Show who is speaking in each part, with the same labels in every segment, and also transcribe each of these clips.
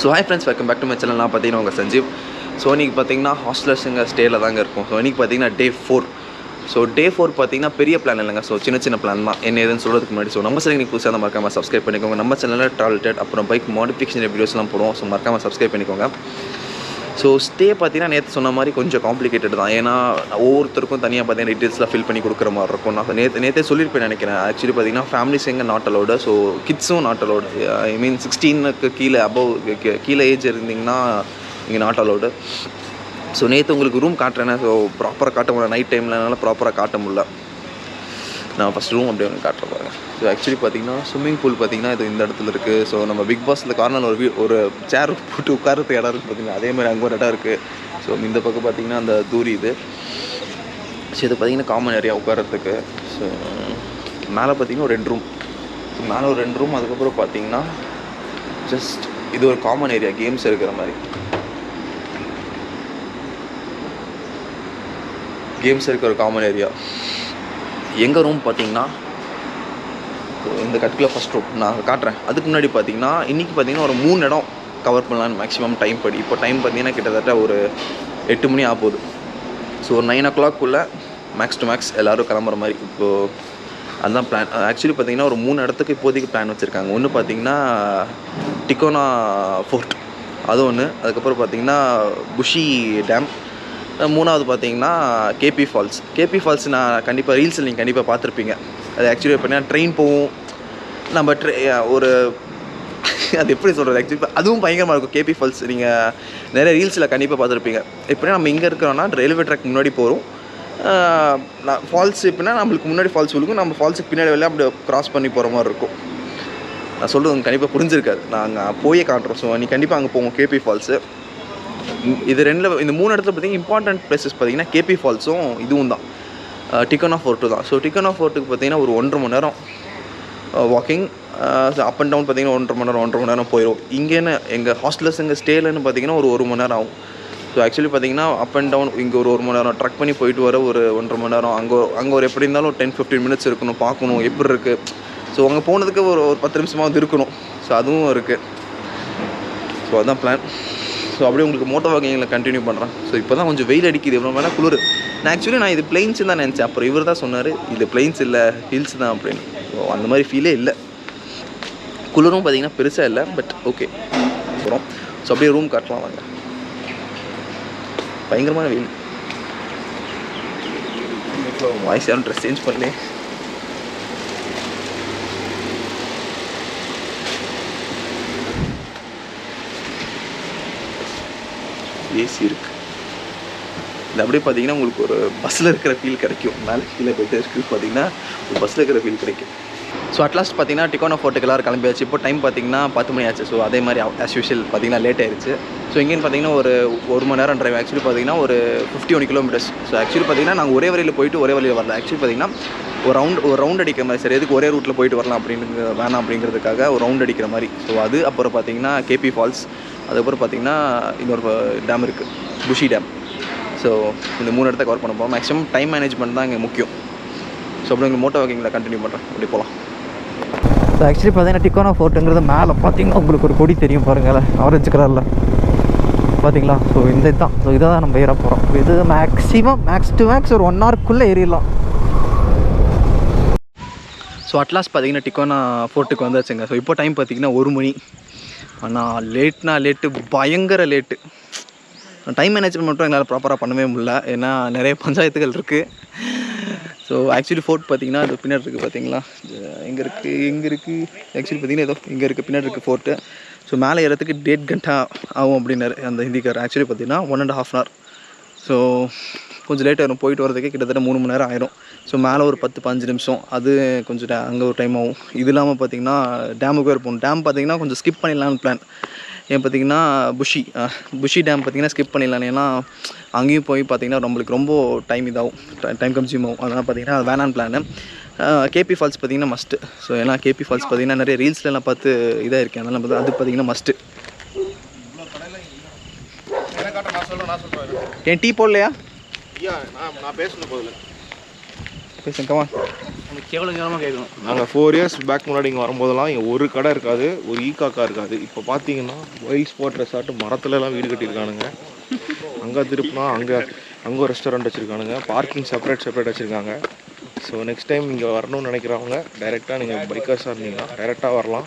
Speaker 1: So hi friends, welcome back to my channel. நான் பார்த்தீங்கன்னா உங்கள் சஞ்சீவ். ஸோ இன்றைக்கி பார்த்தீங்கன்னா ஹாஸ்டலர்ஸுங்க ஸ்டேயில் தாங்க இருக்கும். ஸோ இன்றைக்கி பார்த்தீங்கன்னா Day-4. ஸோ Day-4 பார்த்தீங்கன்னா பெரிய பிளான் இல்லைங்க. ஸோ சின்ன பிளான் தான். என்ன ஏதுன்னு சொல்கிறதுக்கு முன்னாடி ஸோ நம்ம சேனல் புதுசாக தான் மறக்காமல் சப்ஸ்கிரைப் பண்ணிக்கோங்க. நம்ம சேனலில் ட்ராவல் அப்புறம் பைக் மாடிஃபிகேஷன் வீடியோஸ்லாம் போடுவோம். ஸோ மறக்காமல் சப்ஸ்கிரைப் பண்ணிக்கோங்க. ஸோ ஸ்டே பார்த்தீங்கன்னா நேற்று சொன்ன மாதிரி கொஞ்சம் காம்ப்ளிகேட்டட் தான். ஏன்னா ஒவ்வொருத்தருக்கும் தனியாக பார்த்தீங்கன்னா டீட்டெயில்ஸ்லாம் ஃபில் பண்ணி கொடுக்குற மாதிரி இருக்கும். நான் நேற்றே சொல்லியிருப்பேன் நினைக்கிறேன். ஆக்சுவலி பார்த்தீங்கன்னா ஃபேமிலிஸ் எங்கே நாட் அலோடு, ஸோ கிட்ஸும் நாட் அலோடு. ஐ மீன் 16க்கு கீழே கீழே ஏஜ் இருந்தீங்கன்னா இங்கே நாட் அலோடு. ஸோ நேற்று உங்களுக்கு ரூம் காட்டுறேன்னா ஸோ ப்ராப்பராக காட்ட முடியல. நைட் டைம்லனால ப்ராப்பராக காட்ட முடியல. நான் ஃபஸ்ட் ரூம் அப்படியே ஒன்று காட்டுற பாருங்க. ஸோ ஆக்சுவலி பார்த்தீங்கன்னா ஸ்விம்மிங் பூல் பார்த்தீங்கன்னா இது இந்த இடத்துல இருக்குது. ஸோ நம்ம பிக் பாஸில் கார்னரில் ஒரு சேர் போட்டு உட்காரத்துக்கு இடம் இருக்குது பார்த்தீங்கன்னா, அதே மாதிரி அங்கே ஒரு இடம் இருக்குது. ஸோ இந்த பக்கம் பார்த்தீங்கன்னா அந்த தூரி இது. ஸோ இது பார்த்தீங்கன்னா காமன் ஏரியா உட்காரத்துக்கு. ஸோ மேலே பார்த்தீங்கன்னா ஒரு 2 ரூம். ஸோ மேலே ஒரு 2 ரூம். அதுக்கப்புறம் பார்த்தீங்கன்னா ஜஸ்ட் இது ஒரு காமன் ஏரியா, கேம்ஸ் இருக்கிற மாதிரி. கேம்ஸ் இருக்கிற ஒரு காமன் ஏரியா. எங்கள் ரூம் பார்த்தீங்கன்னா இந்த கட்டுக்குள்ள ஃபஸ்ட் ரூம் நான் காட்டுறேன். அதுக்கு முன்னாடி பார்த்தீங்கன்னா இன்றைக்கி பார்த்தீங்கன்னா ஒரு 3 இடம் கவர் பண்ணலான்னு மேக்ஸிமம் டைம் படி. இப்போ டைம் பார்த்தீங்கன்னா கிட்டத்தட்ட ஒரு 8 மணி ஆகுது. ஸோ ஒரு 9 o'clock மேக்ஸ் டு மேக்ஸ் எல்லோரும் கிளம்புற மாதிரி இப்போது அதுதான் பிளான். ஆக்சுவலி பார்த்தீங்கன்னா ஒரு 3 இடத்துக்கு இப்போதைக்கு பிளான் வச்சுருக்காங்க. ஒன்று பார்த்தீங்கன்னா டிகோனா ஃபோர்ட், அது ஒன்று. அதுக்கப்புறம் பார்த்தீங்கன்னா புஷி டேம். 3வது பார்த்தீங்கன்னா கேபி ஃபால்ஸ். நான் கண்டிப்பாக ரீல்ஸில் நீங்கள் கண்டிப்பாக பார்த்துருப்பீங்க. அது ஆக்சுவலி பார்த்தீங்கன்னா ட்ரெயின் போகும். நம்ம ஒரு அது எப்படி சொல்கிறது, ஆக்சுவலி அதுவும் பயங்கரமாக இருக்கும். கேபி ஃபால்ஸ் நீங்கள் நிறைய ரீல்ஸில் கண்டிப்பாக பார்த்துருப்பீங்க. எப்படின்னா நம்ம இங்கே இருக்கிறோன்னா ரயில்வே ட்ராக் முன்னாடி போகிறோம். ஃபால்ஸ் எப்படின்னா நம்மளுக்கு முன்னாடி ஃபால்ஸ் விழுக்கும், நம்ம ஃபால்ஸுக்கு பின்னாடி வெளியே அப்படி க்ராஸ் பண்ணி போகிற மாதிரி இருக்கும். நான் சொல்கிறது உங்களுக்கு கண்டிப்பாக புரிஞ்சிருக்காது. நாங்கள் போயே காட்டுறோம். ஸோ நீ கண்டிப்பாக அங்கே போவோம். கேபி ஃபால்ஸு இது இந்த 3 இடத்துல பார்த்தீங்கன்னா இம்பார்ட்டன்ட் பிளேசஸ் பார்த்தீங்கன்னா கேபி ஃபால்ஸும் இதுவும் தான், டிகோனா ஃபோர்ட்டு தான். ஸோ டிகோனா ஃபோர்ட்டுக்கு பார்த்தீங்கன்னா ஒரு 1.5 மணி நேரம் வாக்கிங். அப் அண்ட் டவுன் பார்த்தீங்கன்னா 1.5 மணி நேரம் போயிடும். இங்கேன்னு எங்கள் ஹாஸ்டலர்ஸ் எங்கள் ஸ்டேலன்னு பார்த்தீங்கன்னா ஒரு 1 மணி நேரம் ஆகும். ஸோ ஆக்சுவலி பார்த்தீங்கன்னா அப் அண்ட் டவுன் இங்கே ஒரு 1 மணி நேரம், ட்ரக் பண்ணி போயிட்டு வர ஒரு 1.5 மணி நேரம். அங்கே ஒரு எப்படி இருந்தாலும் ஒரு 10-15 மினிட்ஸ் இருக்கணும், பார்க்கணும் எப்படி இருக்குது. ஸோ அங்கே போனதுக்கு ஒரு 10 நிமிஷமாவது இருக்கணும். ஸோ அதுவும் இருக்குது. ஸோ அதுதான் பிளான். ஸோ அப்படியே உங்களுக்கு மோட்டோ வாக்கிங்கில் கண்டினியூ பண்ணுறேன். ஸோ இப்போ தான் கொஞ்சம் வெயில் அடிக்குது, எவ்வளோ வேணால் குளிர். நான் இது பிளெயின்ஸ் தான் நினச்சேன். அப்புறம் இவர் தான் சொன்னார் இது பிளெயின்ஸ் இல்லை ஹில்ஸ் தான் அப்படின்னு. ஸோ அந்த மாதிரி ஃபீலே இல்லை. குளிரும் பார்த்தீங்கன்னா பெருசாக இல்லை, பட் ஓகே அப்புறம். ஸோ அப்படியே ரூம் காட்டலாம் வாங்க. பயங்கரமான வெயில். வாய்ஸ் யாரும் ட்ரெஸ் சேஞ்ச் பண்ணலே. ஏசி இருக்குது. இது அப்படியே பார்த்தீங்கன்னா உங்களுக்கு ஒரு பஸ்ஸில் இருக்கிற ஃபீல் கிடைக்கும். மேலே கீழே போய்ட்டு இருக்குது பார்த்தீங்கன்னா ஒரு பஸ்ஸில் இருக்கிற ஃபீல் கிடைக்கும். ஸோ அட்லாஸ்ட் பார்த்தீங்கன்னா டிகோனா ஃபோர்ட்டுக்கு எல்லோரும் கிளம்பியாச்சு. இப்போ டைம் பார்த்தீங்கன்னா 10 மணி ஆச்சு. ஸோ அதே மாதிரி ஆஸ் யூஷுவல் பார்த்தீங்கன்னா லேட் ஆயிடுச்சு. ஸோ இங்கேன்னு பார்த்தீங்கன்னா ஒரு 1 மணி நேரம் ட்ரைவ். ஆக்சுவலி பார்த்தீங்கன்னா ஒரு 51 கிலோமீட்டர்ஸ். ஸோ ஆக்சுவலி பார்த்தீங்கன்னா நாங்கள் ஒரே வழியில் போயிட்டு ஒரே வழியில் வரல. ஆக்சுவலி பார்த்தீங்கன்னா ஒரு ரவுண்ட் அடிக்கிற மாதிரி. சரி, எதுக்கு ஒரே ரூட்டில் போயிட்டு வரலாம் வேணாம் அப்படிங்கிறதுக்காக ஒரு ரவுண்ட் அடிக்கிற மாதிரி. ஸோ அது அப்புறம் பார்த்தீங்கன்னா கேபி ஃபால்ஸ், அதுக்கப்புறம் பார்த்தீங்கன்னா இன்னொரு டேம் இருக்குது, புஷி டேம். ஸோ இந்த 3 இடத்த கவர் பண்ண போகிறோம். மேக்ஸிமம் டைம் மேனேஜ்மெண்ட் தான் இங்கே முக்கியம். ஸோ அப்படி உங்கள் மோட்டோ வாக்கிங்கில் கண்டினியூ பண்ணுறேன். அப்படி போகலாம்.
Speaker 2: ஸோ ஆக்சுவலி பார்த்தீங்கன்னா டிகோனா ஃபோர்ட்டுங்கிறது மேலே பார்த்தீங்கன்னா உங்களுக்கு ஒரு கொடி தெரியும் பாருங்கள், ஆரஞ்சு கலரில் பார்த்தீங்களா. ஸோ இந்த இதுதான். ஸோ இதை தான் நம்ம ஏற போகிறோம். இது மேக்ஸ் டு மேக்ஸ் ஒரு 1 hourக்குள்ளே ஏறிடலாம்.
Speaker 1: ஸோ அட்லாஸ்ட் பார்த்தீங்கன்னா டிகோனா ஃபோர்ட்டுக்கு வந்தாச்சுங்க. ஸோ இப்போ டைம் பார்த்தீங்கன்னா 1 மணி. ஆனால் லேட்டு, பயங்கர லேட்டு. டைம் மேனேஜ்மெண்ட் மட்டும் எங்களால் ப்ராப்பராக பண்ணவே முடியல. ஏன்னா நிறைய பஞ்சாயத்துகள் இருக்குது. ஸோ ஆக்சுவலி ஃபோர்ட் பார்த்தீங்கன்னா அது பின்னாடி இருக்குது பார்த்தீங்களா. எங்கே இருக்குது ஆக்சுவலி பார்த்தீங்கன்னா ஏதோ இங்கே இருக்குது, பின்னாடி இருக்குது ஃபோர்ட்டு. ஸோ மேலே ஏறதுக்கு 1.5 கண்டா ஆகும் அப்படின்னாரு அந்த ஹிந்திக்கார். ஆக்சுவலி பார்த்தீங்கன்னா 1.5 hour. ஸோ கொஞ்சம் லேட் ஆகிடும். போயிட்டு வரதுக்கே கிட்டத்தட்ட 3 மணி நேரம் ஆயிடும். ஸோ மேலே ஒரு 10-15 நிமிஷம், அது கொஞ்சம் அங்கே ஒரு டைம் ஆகும். இது இல்லாமல் பார்த்தீங்கன்னா டேமுக்கு வேறு போகணும். டேம் பார்த்தீங்கன்னா கொஞ்சம் ஸ்கிப் பண்ணிடலான்னு பிளான். ஏன் பார்த்தீங்கன்னா புஷி டேம் பார்த்தீங்கன்னா ஸ்கிப் பண்ணிடலாம். ஏன்னா அங்கேயும் போய் பார்த்தீங்கன்னா நம்மளுக்கு ரொம்ப டைம் கன்சியூம் ஆகும். அதனால் பார்த்தீங்கன்னா அது வேணான்னு பிளான். கேபி ஃபால்ஸ் பார்த்தீங்கன்னா மஸ்ட்டு. ஸோ ஏன்னா கேபி ஃபால்ஸ் பார்த்தீங்கன்னா நிறைய ரீல்ஸ்லாம் பார்த்து இதாக இருக்கேன். அதனால் அது பார்த்தீங்கன்னா மஸ்ட்டு. ஏன் டீ போடலையா?
Speaker 3: நான் பேசணும் போதில்லை.
Speaker 1: பேசுங்க. உனக்கு கேவலமாக கேட்கணும்.
Speaker 3: நாங்கள் 4 years பேக் முன்னாடி இங்கே வரும்போதெல்லாம் இங்கே ஒரு கடை இருக்காது, ஒரு காக்கா இருக்காது. இப்போ பார்த்தீங்கன்னா வைல்ட் ஸ்பாட் ரெசார்ட் மரத்துலலாம் வீடு கட்டியிருக்கானுங்க. அங்கே திருப்பினா அங்கே ஒரு ரெஸ்டாரண்ட் வச்சுருக்கானுங்க. பார்க்கிங் செப்பரேட் வச்சுருக்காங்க. ஸோ நெக்ஸ்ட் டைம் இங்கே வரணும்னு நினைக்கிறவங்க டைரெக்டாக நீங்கள் பைக்கர்ஸாக இருந்தீங்கன்னா டைரெக்டாக வரலாம்.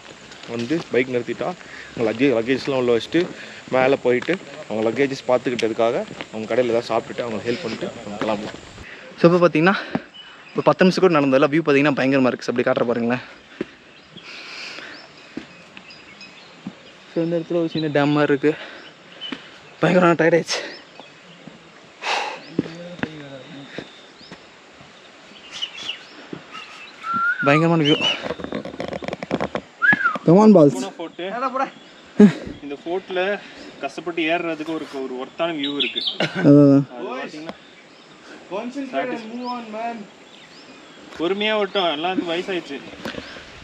Speaker 3: வந்து பைக் நிறுத்திட்டா உங்கள் லக்கேஜஸ்லாம் உள்ள வச்சுட்டு மேலே போயிட்டு அவங்க லக்கேஜஸ் பார்த்துக்கிட்டதுக்காக அவங்க கடையில் ஏதாவது சாப்பிட்டுட்டு அவங்க ஹெல்ப் பண்ணிட்டு அவங்க கிளம்பலாம்.
Speaker 1: ஸோ இப்போ பார்த்தீங்கன்னா ஒரு 10 நிமிஷம் கூட நடந்ததில்ல. வியூ பார்த்தீங்கன்னா பயங்கரமாக இருக்குது. அப்படி காட்டுற பாருங்களேன். ஸோ இந்த இடத்துல ஒரு சின்ன டேம் மாதிரி இருக்குது. பயங்கரமான டயர்ட் ஆயிடுச்சு. பயங்கரமான வியூ. Come on balls.
Speaker 3: இந்த ஃபோர்ட்டில் கஷ்டப்பட்டு ஏறுறதுக்கு ஒரு ஒர்த்தான வியூ இருக்குது. பொறுமையாக விட்டோம், எல்லாம் வயசாயிடுச்சு.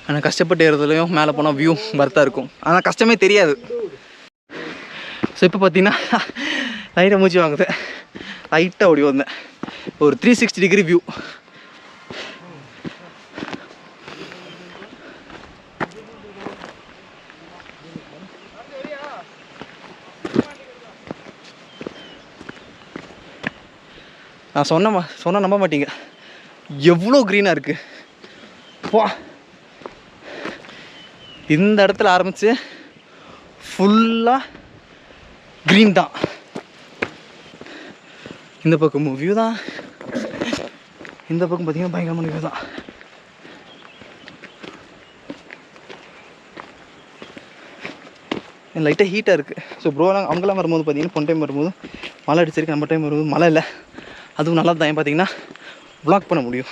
Speaker 1: ஆனால் கஷ்டப்பட்டு ஏறுறதுலையும் மேலே போனால் வியூ வர்த்தாக இருக்கும். ஆனால் கஷ்டமே தெரியாது. ஸோ இப்போ பார்த்தீங்கன்னா லைட்டாக மூச்சு வாங்குது. லைட்டாக ஓடி வந்தேன். ஒரு 360 டிகிரி வியூ. நான் சொன்ன நம்ப மாட்டீங்க, எவ்வளோ க்ரீனாக இருக்குது. வா, இந்த இடத்துல ஆரம்பித்து ஃபுல்லாக க்ரீன் தான். இந்த பக்கம் வியூ தான், இந்த பக்கம் பார்த்தீங்கன்னா பயங்கரமான வியூ தான். லைட்டாக ஹீட்டாக இருக்குது. ஸோ ப்ரோலாம் அவங்களாம் வரும்போது பார்த்தீங்கன்னா போன டைம் வரும்போது மழை அடிச்சிருக்கு. நம்ம டைம் வரும்போது மழை இல்லை. அதுவும் நல்லா தான் பார்த்தீங்கன்னா வ்ளாக் பண்ண முடியும்.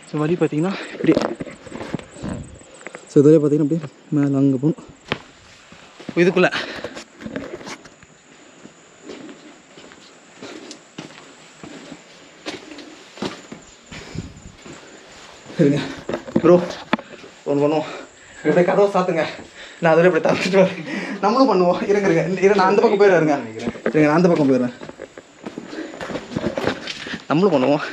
Speaker 1: ஸோ வழி பார்த்தீங்கன்னா இப்படி. ஸோ இதில் பார்த்தீங்கன்னா அப்படியே மேலே அங்கே போகணும். இதுக்குள்ளே சரிங்க ப்ரோ, ஒன்று பண்ணுவோம். இப்படி கதவை சாத்துங்க, நான் அதில் இப்படி தந்துட்டு வரேன். நம்மளும் பண்ணுவோம். இருங்க நான் அந்த பக்கம் போயிடுறேன். இருங்க நான் அந்த பக்கம் போயிடுறேன். நம்மளும் பண்ணுவோம்.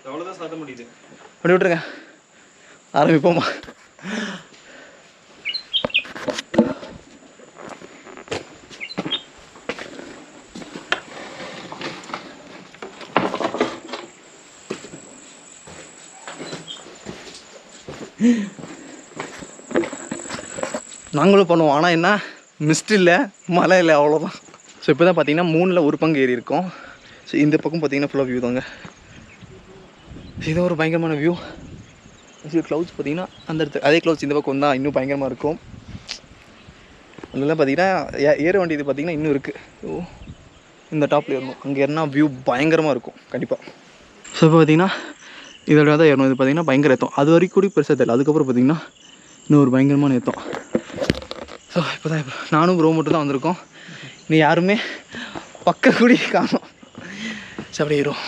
Speaker 3: அவ்வளோதான் சாத்த முடியுது.
Speaker 1: அப்படி விட்டுருங்க, ஆரம்பிப்போமா. நாங்களும் பண்ணுவோம். ஆனால் என்ன, மிஸ்ட் இல்லை, மழை இல்லை, அவ்வளோதான். ஸோ இப்போ தான் பார்த்தீங்கன்னா 3ல் 1 பங்கு ஏறி இருக்கோம். ஸோ இந்த பக்கம் பார்த்தீங்கன்னா ஃபுல்லாக வியூ தாங்க. இது ஒரு பயங்கரமான வியூ. க்ளவுட்ஸ் பார்த்தீங்கன்னா அந்த இடத்துல அதே க்ளவுட்ஸ் இந்த பக்கம் தான் இன்னும் பயங்கரமாக இருக்கும். அதெல்லாம் பார்த்தீங்கன்னா ஏற வேண்டியது பார்த்தீங்கன்னா இன்னும் இருக்குது. ஓ, இந்த டாப்பில் ஏறணும். அங்கே ஏறினா வியூ பயங்கரமாக இருக்கும் கண்டிப்பாக. ஸோ இப்போ பார்த்தீங்கன்னா இதோட தான் ஏறணும். இது பார்த்தீங்கன்னா பயங்கர ஏற்றம். அது வரைக்கும் கூட பெருசாக தெரியல. அதுக்கப்புறம் பார்த்தீங்கன்னா இன்னும் ஒரு பயங்கரமான ஏற்றம். ஸோ இப்போ தான் நானும் ப்ரோ மட்டும் தான் வந்திருக்கோம். இன்னும் யாருமே பக்கம் கூடி காணும். ஸோ அப்படியே ஏறும்.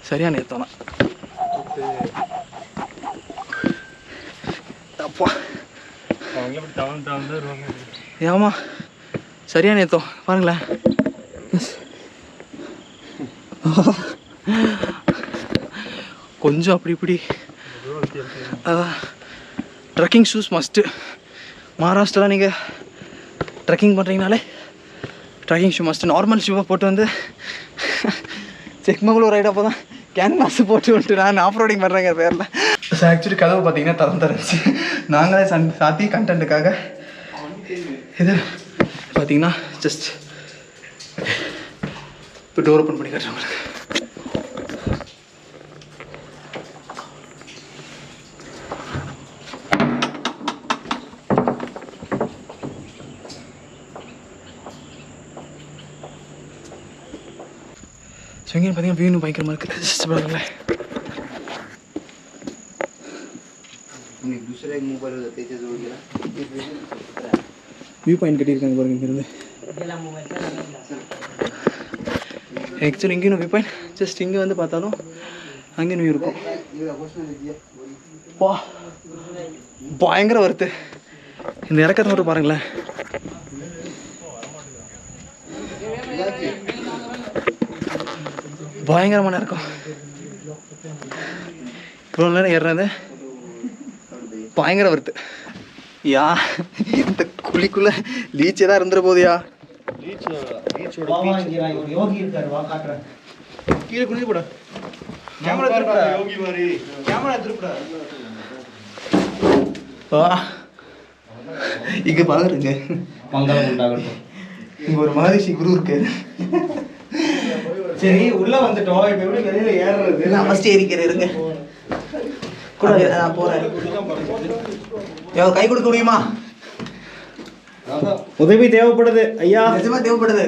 Speaker 1: சரியான ஏற்றம்னா தப்பா ஏமா சரியான ஏற்றம் பாருங்களேன். கொஞ்சம் அப்படி இப்படி ட்ரெக்கிங் ஷூஸ் மஸ்ட்டு. மகாராஷ்டிராவில் நீங்கள் ட்ரெக்கிங் பண்ணுறீங்கனாலே ட்ரெக்கிங் ஷூ மஸ்ட்டு. நார்மல் ஷூவை போட்டு வந்து செக்மங்களூர் ரைடப்போ தான் கேன்வாஸ் போட்டு வந்துட்டு நான் ஆஃப் ரோடிங் பண்ணுறேங்க பேரில். ஸோ ஆக்சுவலி கதவு பார்த்தீங்கன்னா திறந்துருந்துச்சு. நாங்களே சாத்தி கண்டென்ட்டுக்காக இது பார்த்தீங்கன்னா ஜஸ்ட் இப்போ டோர் ஓப்பன் பண்ணி காட்டுறேன் உங்களுக்கு. ஸோ இங்கே பார்த்தீங்கன்னா வியூ பயங்கரமாக இருக்குது. ஜஸ்ட் பாருங்களேன். வியூ பாயிண்ட் கட்டியிருக்காங்க பாருங்க இங்கேருந்து. ஆக்சுவலி இங்கேயும் வியூ பாயிண்ட் ஜஸ்ட் இங்கே வந்து பார்த்தாலும் அங்கேயும் வியூ இருக்கும். வா பயங்கர வருது. இந்த இறக்கத்தை மட்டும் பாருங்களேன். பயங்கரமான இருக்கும். இவ்வளோ நேரம் ஏறுறது பயங்கர வருது. யா இந்த குழிக்குள்ள லீச்சே தான் இருந்துற போதியா. கீழே குளிக்க கூட கேமரா திருப்படா. இங்க பாருங்க, இங்க ஒரு மகரிஷி குரு இருக்கு. சரி உள்ள வந்துட்டோம், இப்ப எப்படி வெளியில ஏறுறது? நான் ஃபர்ஸ்ட் ஏறிக்கிறேன் இருங்க. கூட நான் போறேன். எவ்வளவு கை கொடுக்க முடியுமா?
Speaker 2: உதவி தேவைப்படுது ஐயா,
Speaker 1: நிஜமா தேவைப்படுது.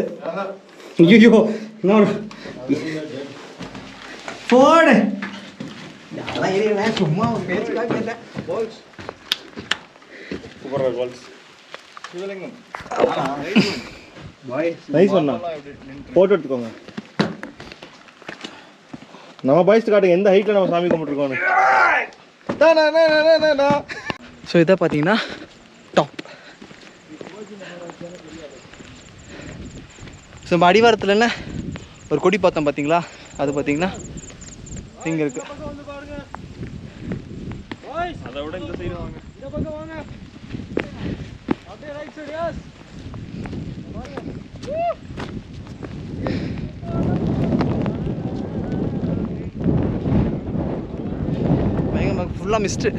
Speaker 2: ஐயோ
Speaker 1: போடு. அதெல்லாம் ஏறிடுவேன், சும்மா ஒரு பேச்சுக்காக கேட்டேன்.
Speaker 3: நைஸ் பண்ணா போட்டோ எடுத்துக்கோங்க. நம்ம பாய்ஸ் காட்டுங்க எந்த ஹைட்ல நம்ம சாமி கும்பிட்டுருக்கோம்.
Speaker 1: ஸோ இதை பார்த்தீங்கன்னா டாப். ஸோ நம்ம அடிவாரத்தில் என்ன ஒரு கொடி பார்த்தோம் பார்த்தீங்களா, அது பார்த்தீங்கன்னா இங்கே இருக்கு.
Speaker 3: அதை விட இந்த சைடு வாங்க, இந்த பக்கம் வாங்க, அப்படியே ரைட் சைடு. எஸ்
Speaker 1: பயங்கரமாக ஃபுல்லாக மிஸ்ட்டு.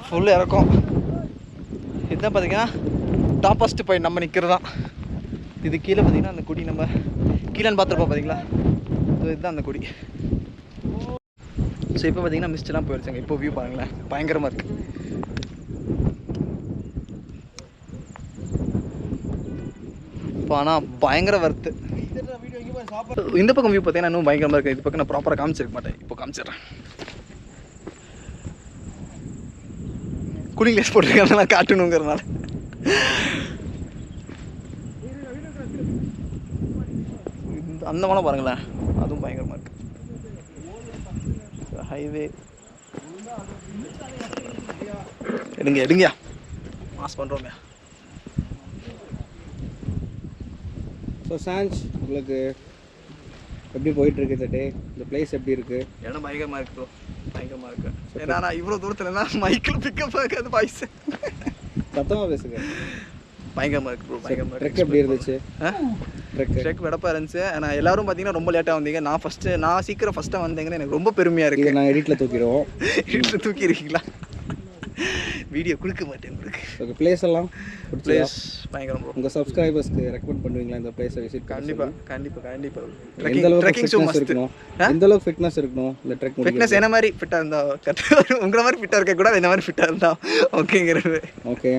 Speaker 1: ஃபுல்லு இறக்கும். இதுதான் பார்த்தீங்கன்னா டாப்பஸ்ட் பாயிண்ட் நம்ம நிற்கிறது தான். இது கீழே பார்த்தீங்கன்னா அந்த கொடி நம்ம கீழேன்னு பார்த்துருப்போம் பார்த்தீங்களா, ஸோ இதுதான் அந்த கொடி. ஸோ இப்போ பார்த்தீங்கன்னா மிஸ்டெல்லாம் போயிடுச்சுங்க. இப்போ வியூ பாருங்களேன், பயங்கரமாக இருக்குது. இப்போ ஆனால் பயங்கர வருது. இந்த பக்கம் வியூ பார்த்தீங்கன்னா இன்னும் பயங்கரமாக இருக்குது. இது பக்கம் நான் ப்ராப்பராக காமிச்சிருக்க மாட்டேன், இப்போ காமிச்சிடுறேன். கூலிங் கிளாஸ் போட்டிருக்காங்க நான் காட்டணுங்கிறதுனால. அந்த மனம் பாருங்களேன், அதுவும் பயங்கரமாக இருக்கு. ஹைவே எடுங்க எடுங்கயா, மாஸ் பண்ணுறோங்க.
Speaker 2: ஸோ சான்ஸ் உங்களுக்கு எப்படி போயிட்டுருக்கு இந்த டே? இந்த பிளேஸ் எப்படி இருக்குது?
Speaker 1: இடம் பயங்கரமாக இருக்கு ப்ரோ, பயங்கரமாக இருக்கு. ஏன்னா நான் இவ்வளோ தூரத்துலனா மைக்கில் பிக்கப் ஆகாது வாய்ஸ்.
Speaker 2: சத்தமாக பேசுங்க.
Speaker 1: பயங்கரமாக இருக்கு ப்ரோ, பயங்கரமாக.
Speaker 2: ட்ரெக் எப்படி இருந்துச்சு?
Speaker 1: ட்ரெக் வெடப்பாக இருந்துச்சு. ஆனால் எல்லாரும் பார்த்தீங்கன்னா ரொம்ப லேட்டாக வந்தீங்க. நான் சீக்கிரம் ஃபஸ்ட்டாக வந்தீங்கன்னு எனக்கு ரொம்ப பெருமையாக இருக்குது.
Speaker 2: நான் எடிட்டில் தூக்கிடுவோம்.
Speaker 1: எடிட்டில் தூக்கிடுவீங்களா? வீடியோ கொடுக்க மாட்டேன் உங்களுக்கு.
Speaker 2: ஓகே, பிளேஸ் எல்லாம்
Speaker 1: பிளேஸ் பயங்கரம் ப்ரோ.
Speaker 2: உங்கள் சப்ஸ்கிரைபர்ஸ்க்கு ரெக்கமெண்ட் பண்ணுவீங்களா இந்த பிளேஸை விசிட்?
Speaker 1: கண்டிப்பாக கண்டிப்பாக கண்டிப்பாக.
Speaker 2: எந்த அளவுக்கு ஃபிட்னஸ் இருக்கணும், எந்த அளவுக்கு ஃபிட்னஸ் இருக்கணும் இந்த ட்ரெக்?
Speaker 1: ஃபிட்னஸ் என்ன மாதிரி ஃபிட்டாக இருந்தால் கரெக்டாக, உங்களை மாதிரி ஃபிட்டாக இருக்க கூட என்ன மாதிரி ஃபிட்டாக இருந்தால் ஓகேங்கிறது.
Speaker 2: ஓகே.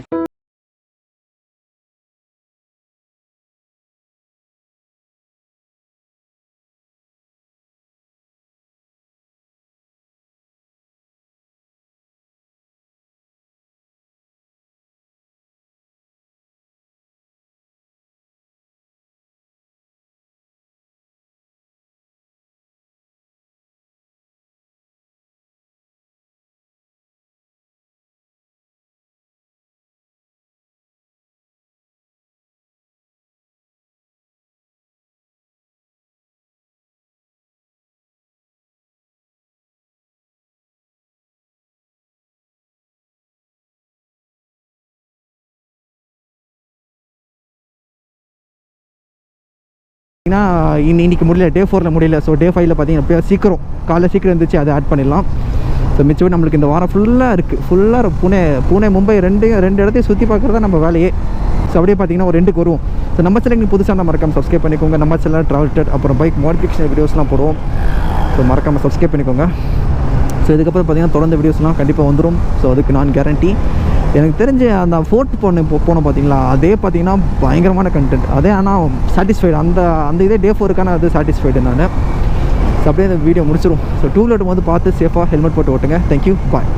Speaker 2: இன்னைக்கு முடியல, டே 4 முடியல. ஸோ டே 5 பார்த்தீங்கன்னா சீக்கிரம் காலைல சீக்கிரம் இருந்துச்சு, அதை ஆட் பண்ணிடலாம். ஸோ மிச்சம் நம்மளுக்கு இந்த வாரம் ஃபுல்லாக இருக்குது. ஃபுல்லாக புனே மும்பை ரெண்டு இடத்தையும் சுற்றி பார்க்குறது தான் நம்ம வேலையே. ஸோ அப்படியே பார்த்தீங்கன்னா ஒரு 2க்கு வருவோம். ஸோ நம்ம சேனல் புதுசாக மறக்காமல் சப்ஸ்கிரைப் பண்ணிக்கோங்க. நம்ம சேனல் ட்ராவல் அப்புறம் பைக் மாடிஃபிகேஷன் வீடியோஸ்லாம் போடுவோம். ஸோ மறக்காமல் சப்ஸ்கிரைப் பண்ணிக்கோங்க. ஸோ இதுக்கப்புறம் பார்த்தீங்கன்னா தொடர்ந்து வீடியோஸ்லாம் கண்டிப்பாக வந்துடும். ஸோ அதுக்கு நான் கேரண்டி. எனக்கு தெரிஞ்சு அந்த ஃபோர்ட் போனோம் பார்த்தீங்களா, அதே பார்த்தீங்கன்னா பயங்கரமான கண்டென்ட் அதே. ஆனால் சாட்டிஸ்ஃபைடு அந்த இதே டே 4க்கான அது சாட்டிஸ்ஃபைடு நான். ஸோ அப்படியே அந்த வீடியோ முடிச்சிடும். ஸோ டூ வீலர் வந்து பார்த்து சேஃபாக ஹெல்மெட் போட்டு ஓட்டுங்க. தேங்க்யூ, பாய்.